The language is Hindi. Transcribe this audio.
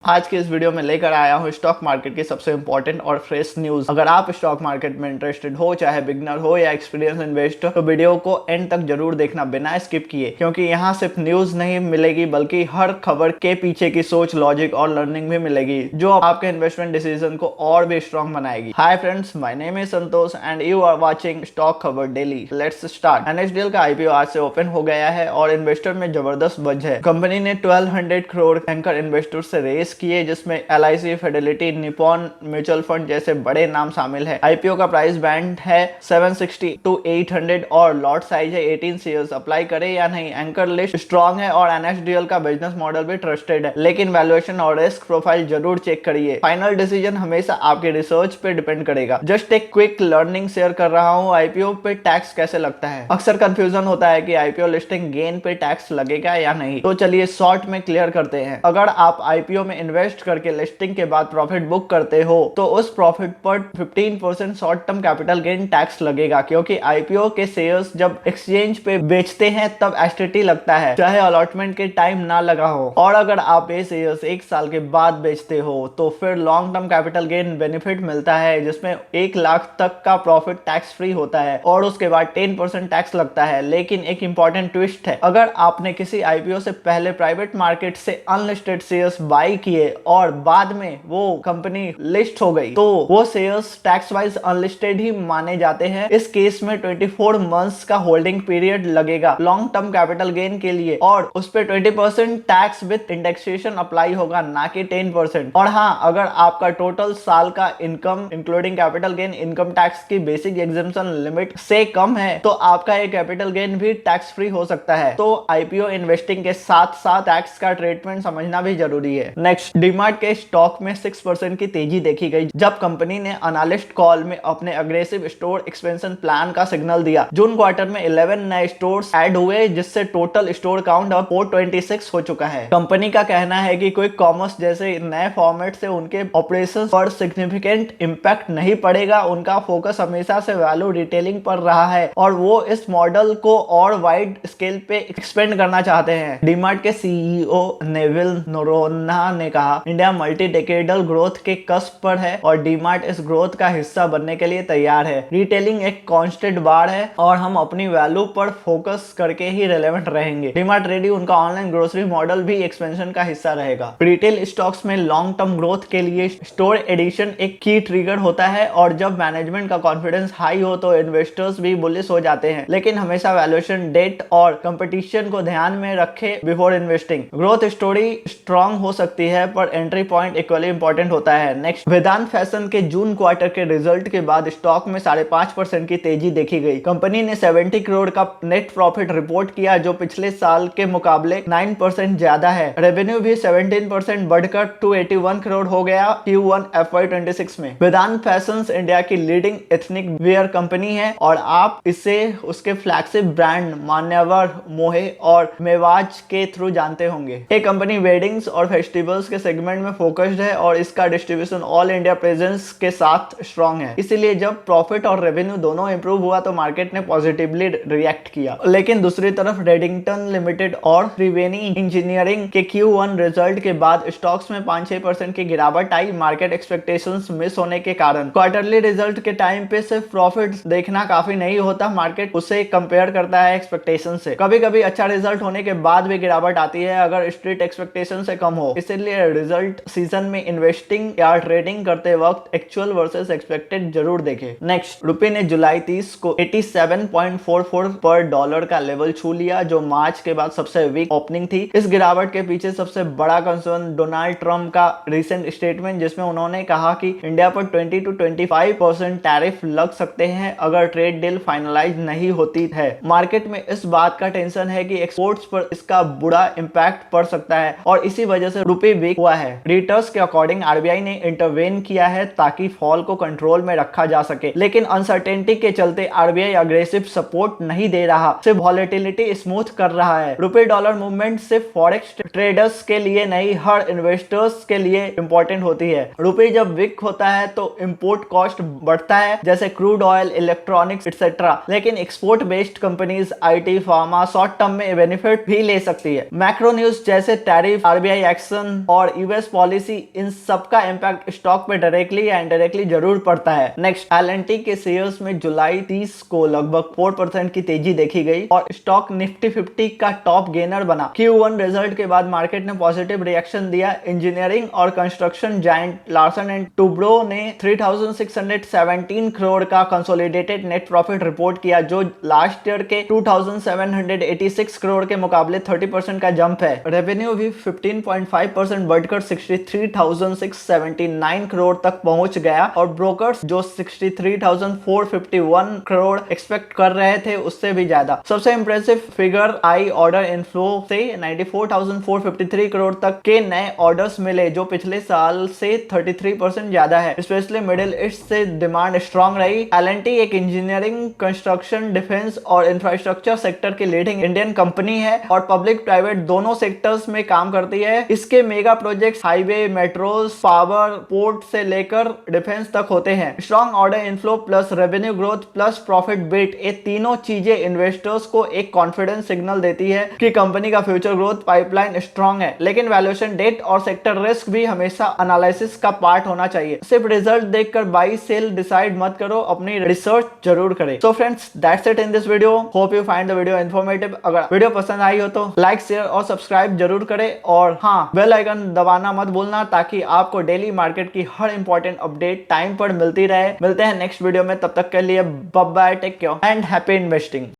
आज के इस वीडियो में लेकर आया हूँ स्टॉक मार्केट की सबसे इंपॉर्टेंट और फ्रेश न्यूज। अगर आप स्टॉक मार्केट में इंटरेस्टेड हो, चाहे बिगनर हो या एक्सपीरियंस इन्वेस्टर, तो वीडियो को एंड तक जरूर देखना बिना स्किप किए, क्योंकि यहाँ सिर्फ न्यूज नहीं मिलेगी बल्कि हर खबर के पीछे की सोच, लॉजिक और लर्निंग भी मिलेगी, जो आपके इन्वेस्टमेंट डिसीजन को और भी स्ट्रॉन्ग बनाएगी। Hi friends, my name is Santosh and you are watching stock Khabar daily. Let's start. NSDL का आईपीओ आज से ओपन हो गया है और इन्वेस्टर में जबरदस्त बज है। कंपनी ने 1200 करोड़ एंकर इन्वेस्टर से रेस किए, जिसमें LIC, Fidelity, Nippon mutual fund जैसे बड़े नाम शामिल है। आईपीओ का प्राइस बैंड है 760 to 800 और लॉट साइज है 18 शेयर्स। अप्लाई करे या नहीं, एंकर लिस्ट स्ट्रॉन्ग है और एनएसडीएल का बिजनेस मॉडल भी ट्रस्टेड है, लेकिन वैल्यूएशन और रिस्क प्रोफाइल जरूर चेक करिए। फाइनल डिसीजन हमेशा आपके रिसर्च पे डिपेंड करेगा। जस्ट एक क्विक लर्निंग शेयर कर रहा हूँ। आईपीओ पे टैक्स कैसे लगता है? अक्सर कंफ्यूजन होता है कि आईपीओ लिस्टिंग गेन पे टैक्स लगेगा या नहीं, तो चलिए शॉर्ट में क्लियर करते हैं। अगर आप आईपीओ में इन्वेस्ट करके लिस्टिंग के बाद प्रॉफिट बुक करते हो, तो उस प्रॉफिट पर 15% short term capital gain tax लगेगा, क्योंकि आईपीओ के शेयर्स जब एक्सचेंज पे बेचते हैं तब एसटीटी लगता है, चाहे अलॉटमेंट के टाइम ना लगा हो। और अगर आप ये शेयर्स 1 साल के बाद बेचते हो तो फिर long term capital gain benefit मिलता है, जिसमें 1 लाख तक का प्रॉफिट टैक्स फ्री होता है और उसके बाद 10% टैक्स लगता है। लेकिन एक इंपॉर्टेंट ट्विस्ट है, अगर आपने किसी आईपीओ से पहले प्राइवेट मार्केट से अनलिस्टेड शेयर्स बाई किए और बाद में वो कंपनी लिस्ट हो गई, तो वो शेयर्स टैक्स वाइज अनलिस्टेड ही माने जाते हैं। इस केस में 24 मंथ्स का होल्डिंग पीरियड लगेगा लॉन्ग टर्म कैपिटल गेन के लिए, और उस पे 20% टैक्स विद इंडेक्सेशन अप्लाई होगा, ना कि 10%। और हाँ, अगर आपका टोटल साल का income including capital gain income tax की बेसिक एग्जेम्पशन लिमिट से कम है, तो आपका ये कैपिटल गेन भी टैक्स फ्री हो सकता है। तो आईपीओ इन्वेस्टिंग के साथ साथ टैक्स का ट्रीटमेंट समझना भी जरूरी है। नेक्स्ट, डीमार्ट के स्टॉक में 6% की तेजी देखी गई, जब कंपनी ने एनालिस्ट कॉल में अपने अग्रेसिव स्टोर एक्सपेंशन प्लान का सिग्नल दिया। जून क्वार्टर में 11 नए स्टोर्स ऐड हुए, जिससे टोटल स्टोर काउंट अब 426 हो चुका है। कंपनी का कहना है कि क्विक कॉमर्स जैसे नए फॉर्मेट से उनके ऑपरेशंस पर सिग्निफिकेंट इंपैक्ट नहीं पड़ेगा। उनका फोकस हमेशा से वैल्यू रिटेलिंग पर रहा है और वो इस मॉडल को और वाइड स्केल पे एक्सपेंड करना चाहते हैं। डीमार्ट के सीईओ नेविल नोरोन्हा ने कहा, इंडिया मल्टी डेकेडल ग्रोथ के कस्प पर है और डीमार्ट इस ग्रोथ का हिस्सा बनने के लिए तैयार है। रिटेलिंग एक कांस्टेंट बार है और हम अपनी वैल्यू पर फोकस करके ही रेलेवेंट रहेंगे। डीमार्ट रेडी उनका ऑनलाइन ग्रोसरी मॉडल भी एक्सपेंशन का हिस्सा रहेगा। रिटेल स्टॉक्स में लॉन्ग टर्म ग्रोथ के लिए स्टोर एडिशन एक की ट्रिगर होता है, और जब मैनेजमेंट का कॉन्फिडेंस हाई हो तो इन्वेस्टर्स भी बुलिश हो जाते हैं। लेकिन हमेशा वैल्यूएशन, डेट और कंपटीशन को ध्यान में रखे before investing. Growth story strong हो सकती है पर एंट्री पॉइंट इक्वली इंपॉर्टेंट होता है। नेक्स्ट, वेदांत फैशन के जून क्वार्टर के रिजल्ट के बाद स्टॉक में 5.5% की तेजी देखी गई। कंपनी ने 70 करोड़ का नेट प्रॉफिट रिपोर्ट किया, जो पिछले साल के मुकाबले 9% ज्यादा है। रेवेन्यू भी 17% बढ़कर 281 करोड़ हो गया Q1 FY26 में। वेदांत फैशंस इंडिया की लीडिंग एथनिक वेयर कंपनी है और आप इसे उसके फ्लैगशिप ब्रांड मान्यवर, मोहे और मेवाज के थ्रू जानते होंगे। ये कंपनी वेडिंग्स और फेस्टिवल्स के सेगमेंट में फोकस्ड है और इसका डिस्ट्रीब्यूशन ऑल इंडिया प्रेजेंस के साथ स्ट्रॉन्ग है। इसीलिए जब प्रॉफिट और रेवेन्यू दोनों इंप्रूव हुआ तो मार्केट ने पॉजिटिवली रिएक्ट किया। लेकिन दूसरी तरफ रेडिंगटन लिमिटेड और त्रिवेणी इंजीनियरिंग के Q1 रिजल्ट के बाद स्टॉक्स में 5-6% की गिरावट आई, मार्केट एक्सपेक्टेशंस मिस होने के कारण। क्वार्टरली रिजल्ट के टाइम पे सिर्फ प्रॉफिट देखना काफी नहीं होता, मार्केट उसे कंपेयर करता है एक्सपेक्टेशन से। कभी कभी अच्छा रिजल्ट होने के बाद भी गिरावट आती है अगर स्ट्रीट एक्सपेक्टेशन से कम हो। इसलिए रिजल्ट सीजन में इन्वेस्टिंग या ट्रेडिंग करते वक्त एक्चुअल वर्सेस एक्सपेक्टेड जरूर देखें। नेक्स्ट, रुपए ने जुलाई 30 को 87.44 पर डॉलर का लेवल छू लिया, जो मार्च के बाद सबसे वीक ओपनिंग थी। इस गिरावट के पीछे सबसे बड़ा कंसर्न डोनाल्ड ट्रंप का रिसेंट स्टेटमेंट, जिसमें उन्होंने कहा कि इंडिया पर 20 to 25% टैरिफ लग सकते हैं अगर ट्रेड डील फाइनलाइज नहीं होती है। मार्केट में इस बात का टेंशन है कि एक्सपोर्ट्स पर इसका बुरा इंपैक्ट पड़ सकता है और इसी वजह से रुपए वीक हुआ है। रीटर्स के अकॉर्डिंग आरबीआई ने इंटरवेन किया है ताकि फॉल को कंट्रोल में रखा जा सके, लेकिन अनसर्टेनिटी के चलते आरबीआई अग्रेसिव सपोर्ट नहीं दे रहा, सिर्फ वॉलेटिलिटी स्मूथ कर रहा है। रुपए डॉलर मूवमेंट सिर्फ फॉरेक्स ट्रेडर्स के लिए नहीं, हर इन्वेस्टर्स के लिए इंपॉर्टेंट होती है। रुपए जब वीक होता है तो इंपोर्ट कॉस्ट बढ़ता है, जैसे क्रूड ऑयल, इलेक्ट्रॉनिक्स एक्सेट्रा, लेकिन export based companies, IT, pharma short term में बेनिफिट भी ले सकती है। मैक्रो न्यूज जैसे टैरिफ, आरबीआई एक्शन और यूएस पॉलिसी, इन सबका इंपैक्ट स्टॉक पे डायरेक्टली या इनडायरेक्टली जरूर पड़ता है। नेक्स्ट, एल&टी के शेयर्स में जुलाई 30 को लगभग 4% की तेजी देखी गई और स्टॉक निफ्टी 50 का टॉप गेनर बना। Q1 रिजल्ट के बाद मार्केट ने पॉजिटिव रिएक्शन दिया। इंजीनियरिंग और construction giant Larsen and Toubro ने 3617 करोड़ का कंसोलिडेटेड नेट प्रॉफिट रिपोर्ट किया, जो लास्ट ईयर के 2786 करोड़ के मुकाबले 30% का जंप है। रेवेन्यू भी 15.5% बढ़कर 63,679 करोड़ तक पहुंच गया और ब्रोकर्स जो 63,451 करोड़ एक्सपेक्ट कर रहे थे उससे भी ज्यादा। सबसे impressive figure I order inflow से 94,453 करोड़ तक के नए ऑर्डर्स मिले, जो पिछले साल से 33% ज्यादा है। स्पेशली मिडिल ईस्ट से डिमांड स्ट्रांग रही। एल&टी एक इंजीनियरिंग, कंस्ट्रक्शन, डिफेंस और इंफ्रास्ट्रक्चर सेक्टर की लीडिंग इंडियन कंपनी है और पब्लिक प्राइवेट दोनों सेक्टर्स में काम करती है। इसके mega projects highway, metros, power, port से लेकर डिफेंस तक होते हैं। Strong order inflow plus revenue growth plus profit beat, ये तीनों चीजें इन्वेस्टर्स को एक कॉन्फिडेंस सिग्नल देती है कि कंपनी का फ्यूचर ग्रोथ पाइपलाइन स्ट्रांग है। लेकिन वैल्यूएशन, डेट और सेक्टर रिस्क भी हमेशा एनालिसिस का पार्ट होना चाहिए। सिर्फ रिजल्ट देखकर बाई सेल डिसाइड मत करो, अपनी रिसर्च जरूर करें। So friends, that's it in this video. Hope you find the video informative. अगर वीडियो पसंद आई हो तो लाइक, शेयर और सब्सक्राइब जरूर करें और हाँ, बेल आइकन दबाना मत भूलना ताकि आपको डेली मार्केट की हर इंपॉर्टेंट अपडेट टाइम पर मिलती रहे। मिलते हैं नेक्स्ट वीडियो में, तब तक के लिए bye bye, take care and happy investing.